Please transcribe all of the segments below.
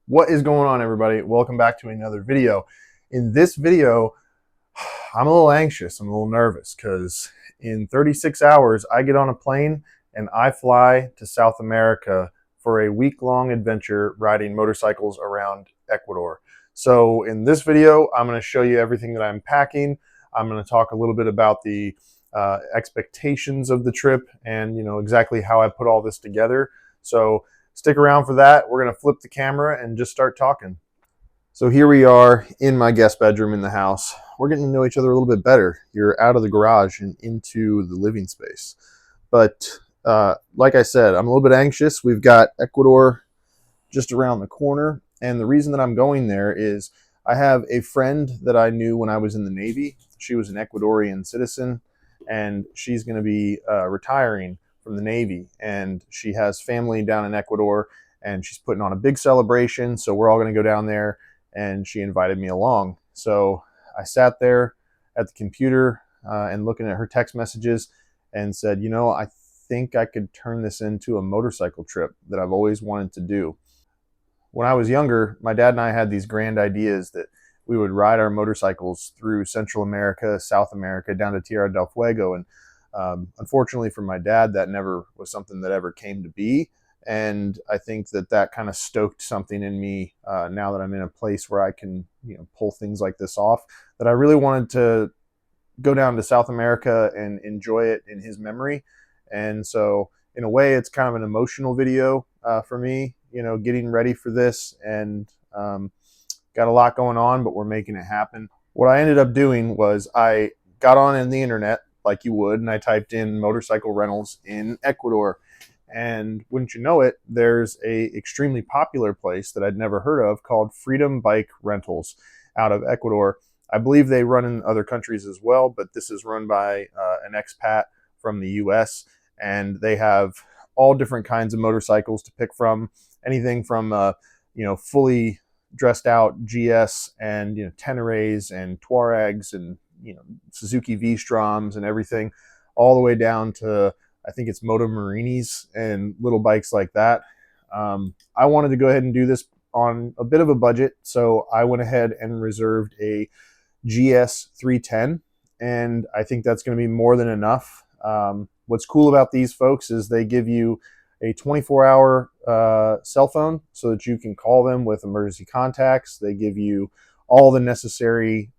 What is going on, everybody? Welcome back to another video. In this video, I'm a little anxious. I'm a little nervous because in 36 hours, I get on a plane and I fly to South America for a week-long adventure riding motorcycles around Ecuador. So in this video, I'm going to show you everything that I'm packing. I'm going to talk a little bit about the expectations of the trip and exactly how I put all this together. So stick around for that. We're going to flip the camera and just start talking. So here we are in my guest bedroom in the house. We're getting to know each other a little bit better. You're out of the garage and into the living space. But like I said, I'm a little bit anxious. We've got Ecuador just around the corner. And the reason that I'm going there is I have a friend that I knew when I was in the Navy. She was an Ecuadorian citizen, and she's going to be retiring from the Navy, and she has family down in Ecuador, and she's putting on a big celebration. So we're all going to go down there, and she invited me along. So I sat there at the computer and looking at her text messages and said, I think I could turn this into a motorcycle trip that I've always wanted to do. When I was younger, my dad and I had these grand ideas that we would ride our motorcycles through Central America, South America, down to Tierra del Fuego. And unfortunately for my dad, that never was something that ever came to be. And I think that kind of stoked something in me now that I'm in a place where I can pull things like this off, that I really wanted to go down to South America and enjoy it in his memory. And so in a way, it's kind of an emotional video for me, getting ready for this, and got a lot going on, but we're making it happen. What I ended up doing was I got on in the internet like you would, and I typed in motorcycle rentals in Ecuador. And wouldn't you know it, there's a extremely popular place that I'd never heard of called Freedom Bike Rentals out of Ecuador. I believe they run in other countries as well, but this is run by an expat from the US, and they have all different kinds of motorcycles to pick from, anything from fully dressed out GS and Teneres and Tuaregs and Suzuki V-Stroms and everything, all the way down to I think it's Moto Marinis and little bikes like that. I wanted to go ahead and do this on a bit of a budget, so I went ahead and reserved a GS 310, and I think that's going to be more than enough. What's cool about these folks is they give you a 24-hour cell phone so that you can call them with emergency contacts. They give you all the necessary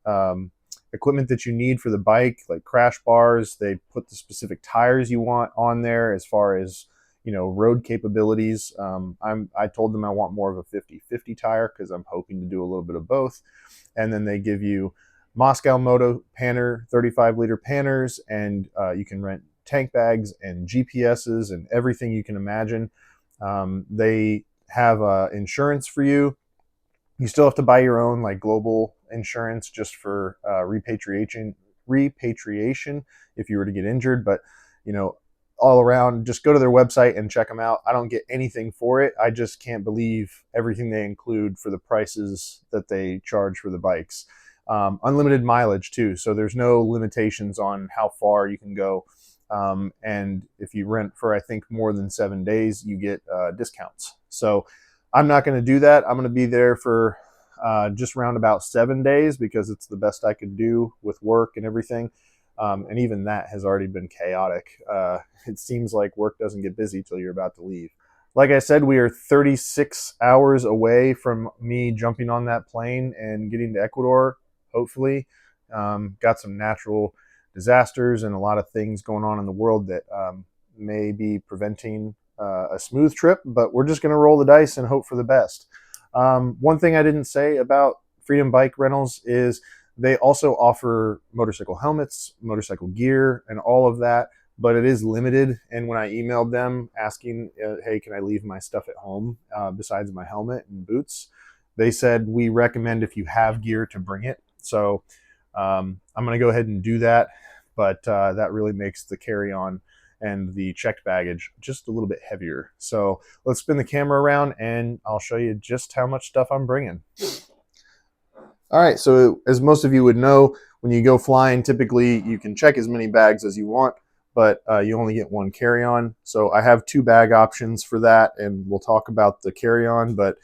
equipment that you need for the bike, like crash bars. They put the specific tires you want on there as far as road capabilities. I told them I want more of a 50-50 tire because I'm hoping to do a little bit of both. And then they give you Moscow Moto Panner 35-liter panners, and you can rent tank bags and GPSs and everything you can imagine. They have insurance for you. You still have to buy your own like global insurance just for repatriation if you were to get injured. But all around, just go to their website and check them out. I don't get anything for it. I just can't believe everything they include for the prices that they charge for the bikes. Unlimited mileage too, so there's no limitations on how far you can go. And if you rent for, I think, more than 7 days, you get discounts. So I'm not going to do that. I'm going to be there for just around about 7 days because it's the best I could do with work and everything. And even that has already been chaotic. It seems like work doesn't get busy till you're about to leave. Like I said, we are 36 hours away from me jumping on that plane and getting to Ecuador, hopefully. Got some natural disasters and a lot of things going on in the world that may be preventing a smooth trip, but we're just going to roll the dice and hope for the best. One thing I didn't say about Freedom Bike Rentals is they also offer motorcycle helmets, motorcycle gear, and all of that, but it is limited. And when I emailed them asking, hey, can I leave my stuff at home besides my helmet and boots, they said, we recommend if you have gear to bring it. So I'm going to go ahead and do that, but that really makes the carry-on and the checked baggage just a little bit heavier. So let's spin the camera around and I'll show you just how much stuff I'm bringing. All right, so as most of you would know, when you go flying, typically you can check as many bags as you want, but you only get one carry-on. So I have 2 bag options for that, and we'll talk about the carry-on, but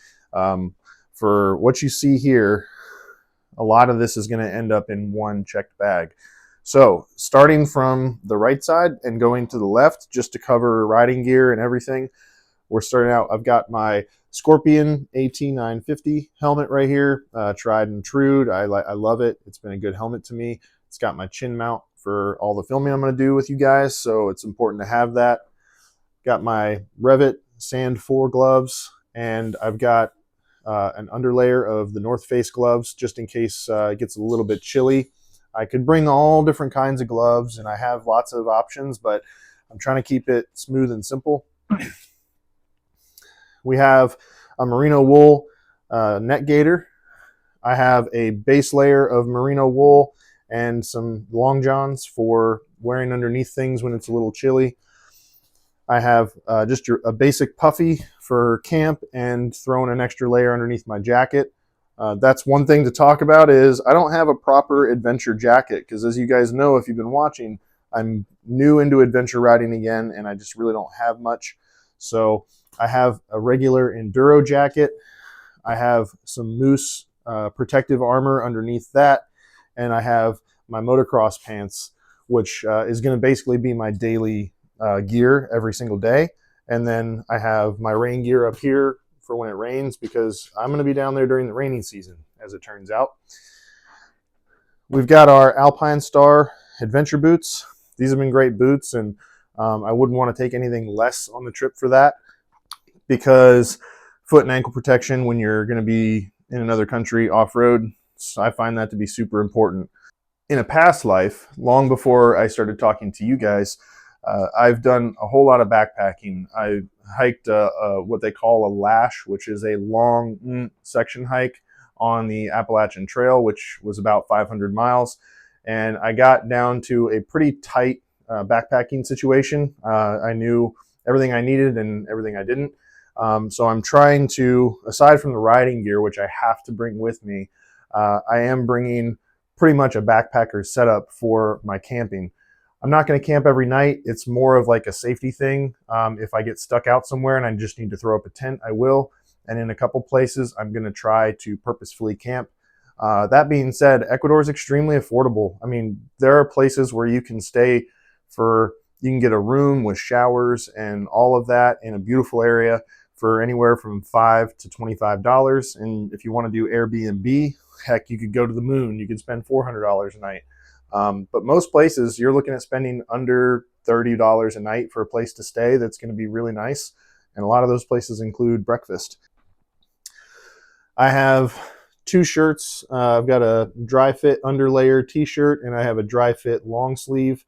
For what you see here, a lot of this is going to end up in one checked bag. So starting from the right side and going to the left, just to cover riding gear and everything, we're starting out. I've got my Scorpion AT950 helmet right here, tried and true. I love it. It's been a good helmet to me. It's got my chin mount for all the filming I'm going to do with you guys, so it's important to have that. Got my Revit Sand 4 gloves, and I've got an underlayer of the North Face gloves just in case it gets a little bit chilly. I could bring all different kinds of gloves, and I have lots of options, but I'm trying to keep it smooth and simple. We have a merino wool neck gaiter. I have a base layer of merino wool and some long johns for wearing underneath things when it's a little chilly. I have just a basic puffy for camp and throwing an extra layer underneath my jacket. That's one thing to talk about is I don't have a proper adventure jacket because, as you guys know, if you've been watching, I'm new into adventure riding again and I just really don't have much. So I have a regular enduro jacket. I have some moose protective armor underneath that, and I have my motocross pants, which is going to basically be my daily gear every single day. And then I have my rain gear up here for when it rains because I'm going to be down there during the rainy season, as it turns out. We've got our Alpine Star adventure boots. These have been great boots, and I wouldn't want to take anything less on the trip for that, because foot and ankle protection when you're going to be in another country off-road, I find that to be super important. In a past life, long before I started talking to you guys, I've done a whole lot of backpacking. I hiked what they call a lash, which is a long section hike on the Appalachian Trail, which was about 500 miles. And I got down to a pretty tight backpacking situation. I knew everything I needed and everything I didn't. So I'm trying to, aside from the riding gear, which I have to bring with me, I am bringing pretty much a backpacker setup for my camping. I'm not going to camp every night. It's more of like a safety thing. If I get stuck out somewhere and I just need to throw up a tent, I will. And in a couple places, I'm going to try to purposefully camp. That being said, Ecuador is extremely affordable. I mean, there are places where you can stay you can get a room with showers and all of that in a beautiful area for anywhere from $5 to $25. And if you want to do Airbnb, heck, you could go to the moon. You could spend $400 a night. But most places, you're looking at spending under $30 a night for a place to stay that's going to be really nice. And a lot of those places include breakfast. I have two shirts. I've got a dry fit underlayer t-shirt and I have a dry fit long sleeve.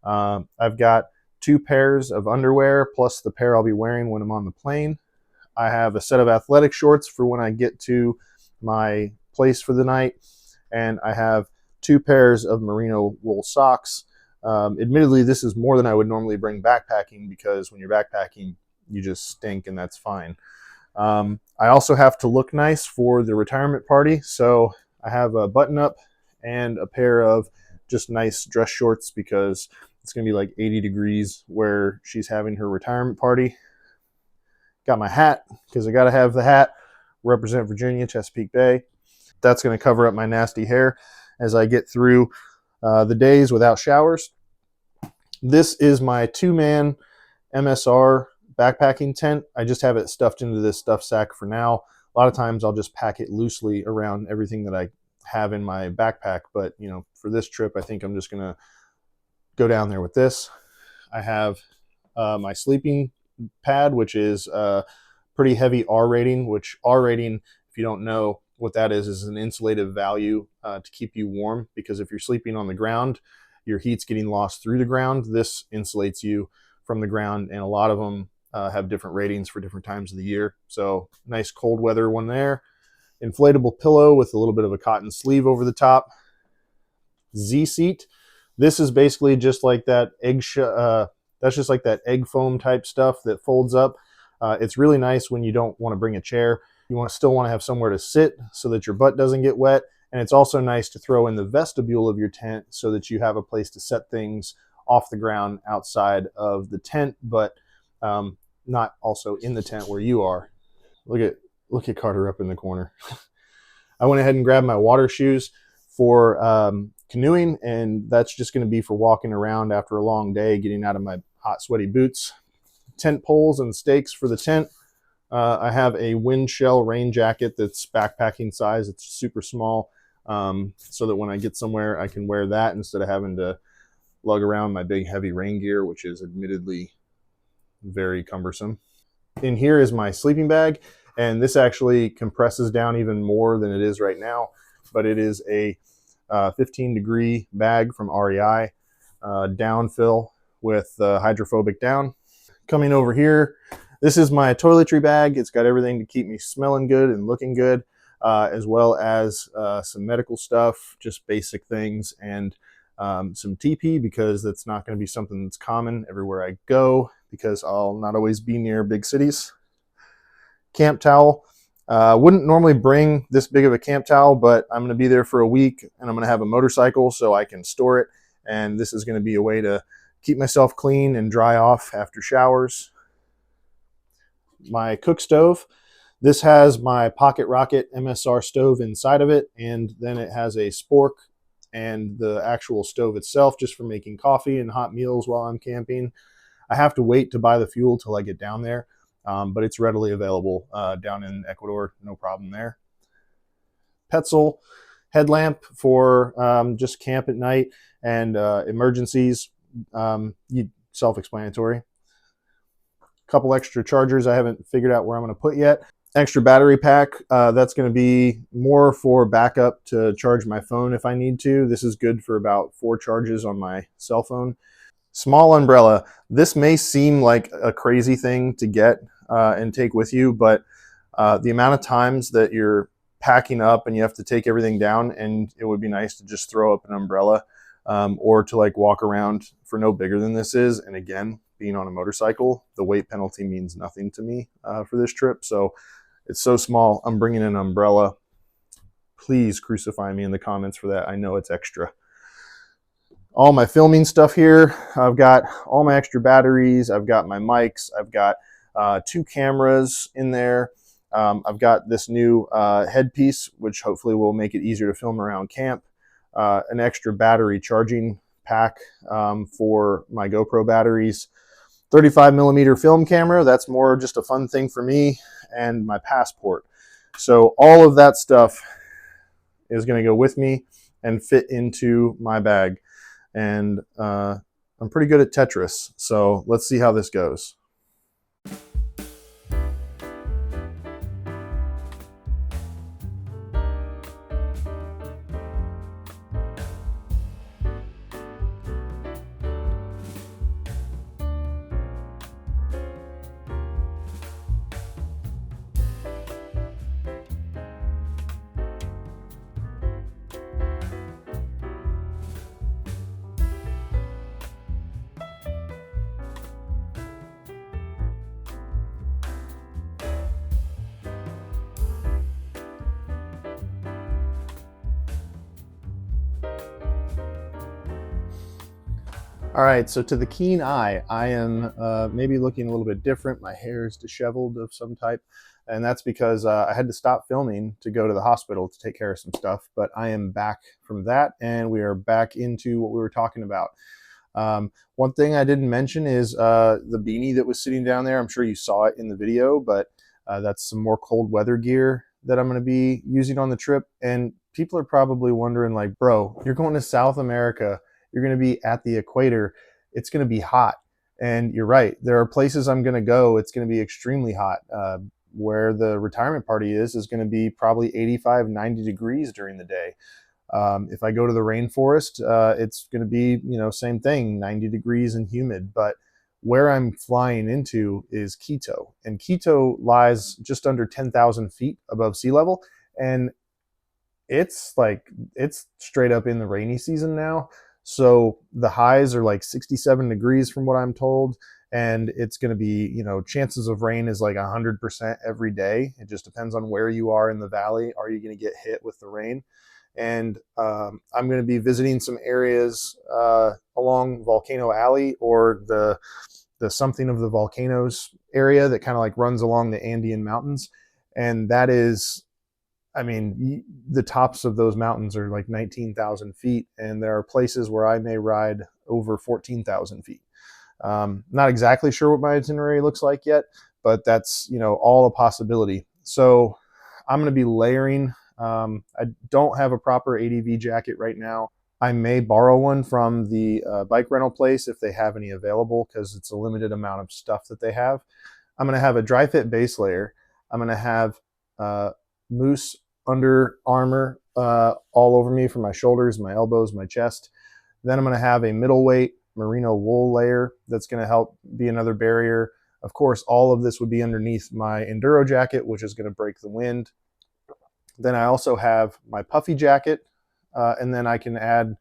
I've got two pairs of underwear plus the pair I'll be wearing when I'm on the plane. I have a set of athletic shorts for when I get to my place for the night. And I have two pairs of merino wool socks. Admittedly, this is more than I would normally bring backpacking because when you're backpacking, you just stink and that's fine. I also have to look nice for the retirement party. So I have a button up and a pair of just nice dress shorts because it's going to be like 80 degrees where she's having her retirement party. Got my hat because I got to have the hat. Represent Virginia, Chesapeake Bay. That's going to cover up my nasty hair as I get through the days without showers. This is my 2-man MSR backpacking tent. I just have it stuffed into this stuff sack for now. A lot of times I'll just pack it loosely around everything that I have in my backpack. But, you know, for this trip, I think I'm just going to go down there with this. I have my sleeping pad, which is pretty heavy R rating, which R rating, if you don't know what that is an insulative value to keep you warm, because if you're sleeping on the ground, your heat's getting lost through the ground. This insulates you from the ground, and a lot of them have different ratings for different times of the year. So nice cold weather one there. Inflatable pillow with a little bit of a cotton sleeve over the top. Z seat. This is basically just like that that's just like that egg foam type stuff that folds up. It's really nice when you don't want to bring a chair. You still want to have somewhere to sit so that your butt doesn't get wet. And it's also nice to throw in the vestibule of your tent so that you have a place to set things off the ground outside of the tent, but not also in the tent where you are. Look at Look at Carter up in the corner. I went ahead and grabbed my water shoes for canoeing, and that's just going to be for walking around after a long day, getting out of my hot, sweaty boots. Tent poles and stakes for the tent. I have a wind shell rain jacket that's backpacking size. It's super small, so that when I get somewhere, I can wear that instead of having to lug around my big heavy rain gear, which is admittedly very cumbersome. In here is my sleeping bag, and this actually compresses down even more than it is right now, but it is a 15-degree bag from REI, down fill with hydrophobic down. Coming over here, this is my toiletry bag. It's got everything to keep me smelling good and looking good, as well as some medical stuff, just basic things, and some TP, because that's not going to be something that's common everywhere I go, because I'll not always be near big cities. Camp towel. Wouldn't normally bring this big of a camp towel, but I'm going to be there for a week, and I'm going to have a motorcycle so I can store it, and this is going to be a way to keep myself clean and dry off after showers. My cook stove. This has my Pocket Rocket MSR stove inside of it, and then it has a spork and the actual stove itself just for making coffee and hot meals while I'm camping. I have to wait to buy the fuel till I get down there, but it's readily available down in Ecuador, no problem there. Petzl headlamp for just camp at night and emergencies, self-explanatory. Couple extra chargers I haven't figured out where I'm going to put yet. Extra battery pack, that's going to be more for backup to charge my phone if I need to. This is good for about 4 charges on my cell phone. Small umbrella. This may seem like a crazy thing to get and take with you, but the amount of times that you're packing up and you have to take everything down, and it would be nice to just throw up an umbrella, or to like walk around for no bigger than this is. And again, being on a motorcycle, the weight penalty means nothing to me for this trip. So it's so small. I'm bringing an umbrella. Please crucify me in the comments for that. I know it's extra. All my filming stuff here. I've got all my extra batteries. I've got my mics. I've got 2 cameras in there. I've got this new headpiece, which hopefully will make it easier to film around camp. An extra battery charging pack for my GoPro batteries. 35mm film camera. That's more just a fun thing for me, and my passport. So all of that stuff is going to go with me and fit into my bag. And I'm pretty good at Tetris, so let's see how this goes. All right, so to the keen eye, I am maybe looking a little bit different. My hair is disheveled of some type, and that's because I had to stop filming to go to the hospital to take care of some stuff, but I am back from that, and we are back into what we were talking about. One thing I didn't mention is the beanie that was sitting down there. I'm sure you saw it in the video, but that's some more cold weather gear that I'm going to be using on the trip. And people are probably wondering, like, bro, you're going to South America. You're going to be at the equator. It's going to be hot. And you're right. There are places I'm going to go. It's going to be extremely hot. Where the retirement party is going to be probably 85, 90 degrees during the day. If I go to the rainforest, it's going to be, same thing, 90 degrees and humid. But where I'm flying into is Quito. And Quito lies just under 10,000 feet above sea level. And it's straight up in the rainy season now. So the highs are like 67 degrees from what I'm told. And it's going to be, chances of rain is like 100% every day. It just depends on where you are in the valley. Are you going to get hit with the rain? And I'm going to be visiting some areas along Volcano Alley, or the something of the volcanoes area that kind of like runs along the Andean mountains. And that is, I mean, the tops of those mountains are like 19,000 feet, and there are places where I may ride over 14,000 feet. Not exactly sure what my itinerary looks like yet, but that's, you know, all a possibility. So I'm going to be layering. I don't have a proper ADV jacket right now. I may borrow one from the bike rental place if they have any available, because it's a limited amount of stuff that they have. I'm going to have a dry fit base layer. I'm going to have uh, Moose Under Armor all over me for my shoulders, my elbows, my chest. Then I'm going to have a middleweight merino wool layer that's going to help be another barrier. Of course, all of this would be underneath my enduro jacket, which is going to break the wind. Then I also have my puffy jacket, and then I can add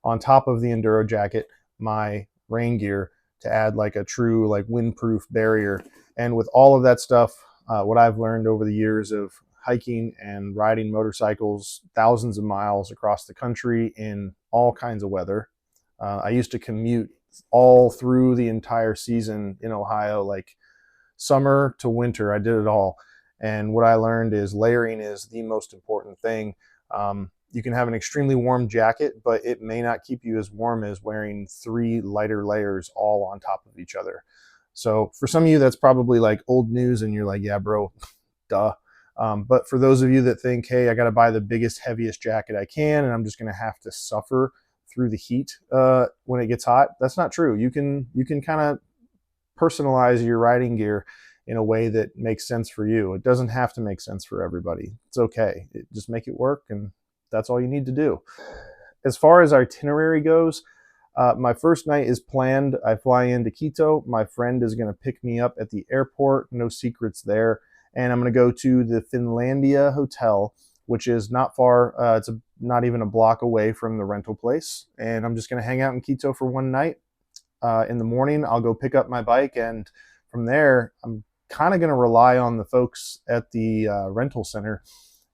on top of the enduro jacket my rain gear to add like a true like windproof barrier. And with all of that stuff, what I've learned over the years of hiking and riding motorcycles thousands of miles across the country in all kinds of weather. I used to commute all through the entire season in Ohio, like summer to winter. I did it all. And what I learned is layering is the most important thing. You can have an extremely warm jacket, but it may not keep you as warm as wearing 3 lighter layers all on top of each other. So for some of you, that's probably like old news and you're like, yeah, bro, duh. But for those of you that think, hey, I got to buy the biggest, heaviest jacket I can, and I'm just going to have to suffer through the heat when it gets hot, that's not true. You can kind of personalize your riding gear in a way that makes sense for you. It doesn't have to make sense for everybody. It's okay. Just make it work, and that's all you need to do. As far as itinerary goes, my first night is planned. I fly into Quito. My friend is going to pick me up at the airport. No secrets there. And I'm going to go to the Finlandia Hotel, which is not far. It's not even a block away from the rental place. And I'm just going to hang out in Quito for one night. In the morning, I'll go pick up my bike. And from there, I'm kind of going to rely on the folks at the rental center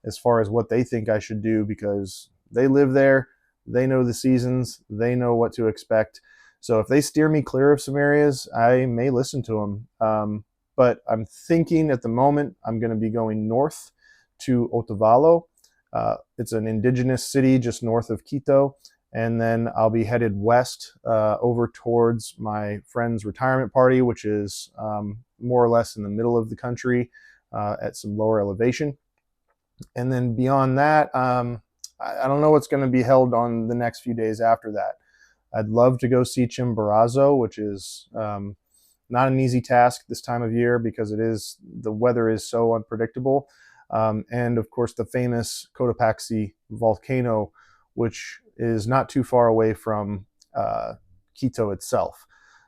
as far as what they think I should do, because they live there. They know the seasons. They know what to expect. So if they steer me clear of some areas, I may listen to them. But I'm thinking at the moment I'm going to be going north to Otavalo. It's an indigenous city just north of Quito. And then I'll be headed west over towards my friend's retirement party, which is more or less in the middle of the country at some lower elevation. And then beyond that, I don't know what's going to be held on the next few days after that. I'd love to go see Chimborazo, which is not an easy task this time of year because the weather is so unpredictable. And of course, the famous Cotopaxi volcano, which is not too far away from Quito itself.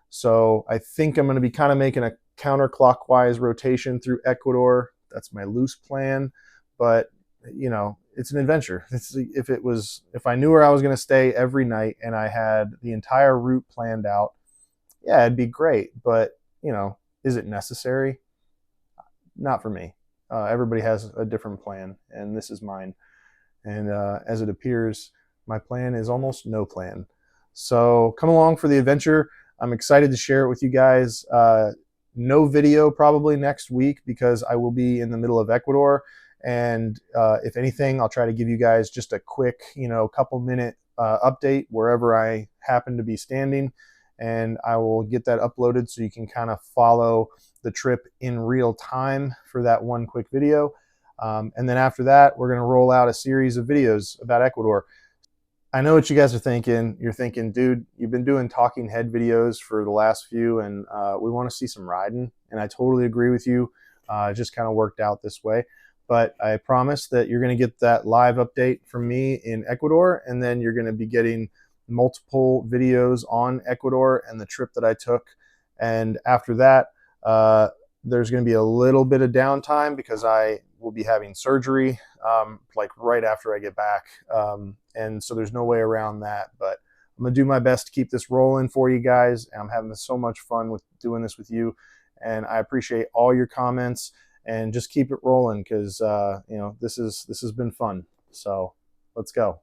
So I think I'm going to be kind of making a counterclockwise rotation through Ecuador. That's my loose plan. But, you know, it's an adventure. If I knew where I was going to stay every night and I had the entire route planned out, yeah, it'd be great. But, you know, is it necessary? Not for me. Everybody has a different plan, and this is mine. And as it appears, my plan is almost no plan. So come along for the adventure. I'm excited to share it with you guys. No video probably next week because I will be in the middle of Ecuador. And if anything, I'll try to give you guys just a quick, couple minute update wherever I happen to be standing. And I will get that uploaded so you can kind of follow the trip in real time for that one quick video. And then after that, we're going to roll out a series of videos about Ecuador. I know what you guys are thinking. You're thinking, dude, you've been doing talking head videos for the last few, and we want to see some riding. And I totally agree with you. It just kind of worked out this way. But I promise that you're going to get that live update from me in Ecuador, and then you're going to be getting multiple videos on Ecuador and the trip that I took. And after that, there's going to be a little bit of downtime because I will be having surgery like right after I get back. And so there's no way around that. But I'm going to do my best to keep this rolling for you guys. And I'm having so much fun with doing this with you. And I appreciate all your comments. And just keep it rolling because this has been fun. So let's go.